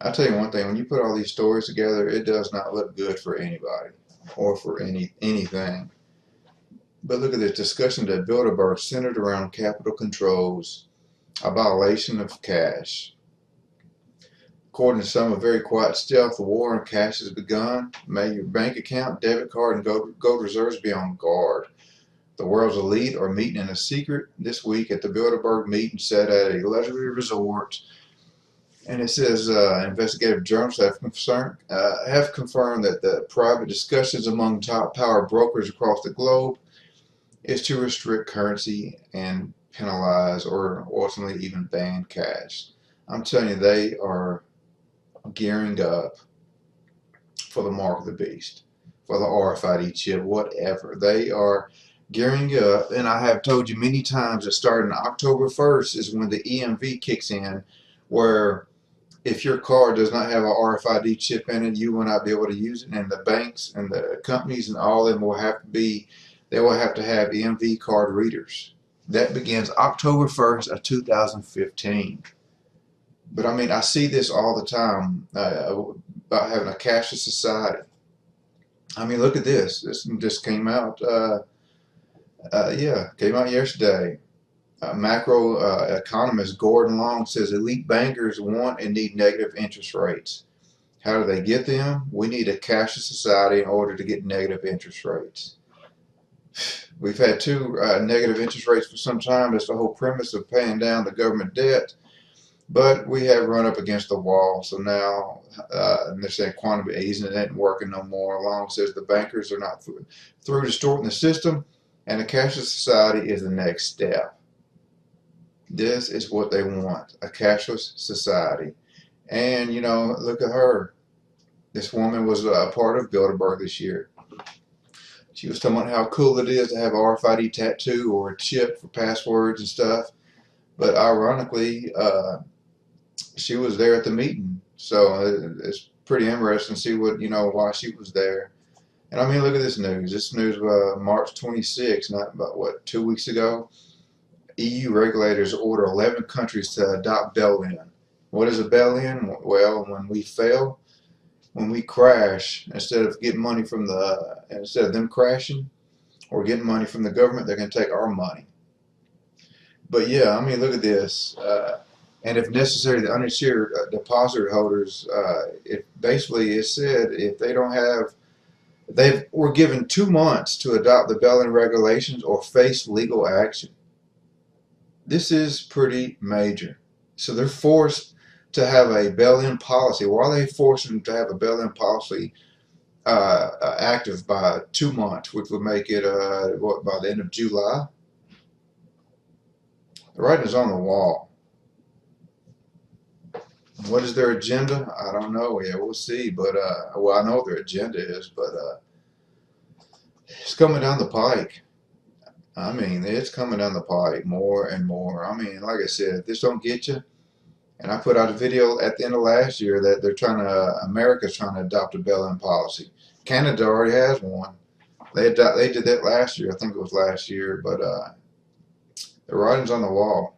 I tell you one thing, when you put all these stories together, it does not look good for anybody or for anything. But look at this discussion at Bilderberg centered around capital controls, abolition of cash. According to some, a very quiet stealth, the war on cash has begun. May your bank account, debit card, and gold reserves be on guard. The world's elite are meeting in a secret this week at the Bilderberg meeting set at a luxury resort. And it says investigative journalists have confirmed that the private discussions among top power brokers across the globe is to restrict currency and penalize or ultimately even ban cash. I'm telling you, they are gearing up for the mark of the beast, for the RFID chip, whatever. They are gearing up, and I have told you many times that starting October 1st is when the EMV kicks in, where if your card does not have an RFID chip in it, you will not be able to use it, and the banks and the companies and all of them will have to be, they will have to have EMV card readers. That begins October 1st of 2015. But I mean, I see this all the time about having a cashless society. I mean, look at this. This just came out. Yeah, came out yesterday. Macro economist Gordon Long says elite bankers want and need negative interest rates. How do they get them? We need a cashless society in order to get negative interest rates. We've had two negative interest rates for some time. That's the whole premise of paying down the government debt. But we have run up against the wall. So now they're saying quantum easing ain't working no more. Long says the bankers are not through distorting the system, and a cashless society is the next step. This is what they want, a cashless society. And, you know, look at her. This woman was a part of Bilderberg this year. She was talking about how cool it is to have an RFID tattoo or a chip for passwords and stuff. But ironically, she was there at the meeting. So it's pretty interesting to see what, you know, why she was there. And I mean, look at this news. This news was March 26th, not about, what, 2 weeks ago. EU regulators order 11 countries to adopt bail-in. What is a bail-in? Well, when we fail, when we crash, instead of them crashing or getting money from the government, they're going to take our money. But yeah, I mean, look at this. And if necessary, the uninsured deposit holders, it said if they don't have, they were given 2 months to adopt the bail-in regulations or face legal action. This is pretty major. So they're forced to have a bail-in policy. Why are they forcing them to have a bail-in policy active by 2 months, which would make it by the end of July? The writing is on the wall. What is their agenda? I don't know. Yeah, we'll see. But well, I know what their agenda is, but it's coming down the pike. I mean, it's coming down the pike more and more. I mean, like I said, if this don't get you, and I put out a video at the end of last year that America's trying to adopt a bail-in policy. Canada already has one. They did that last year. I think it was last year, but the writing's on the wall.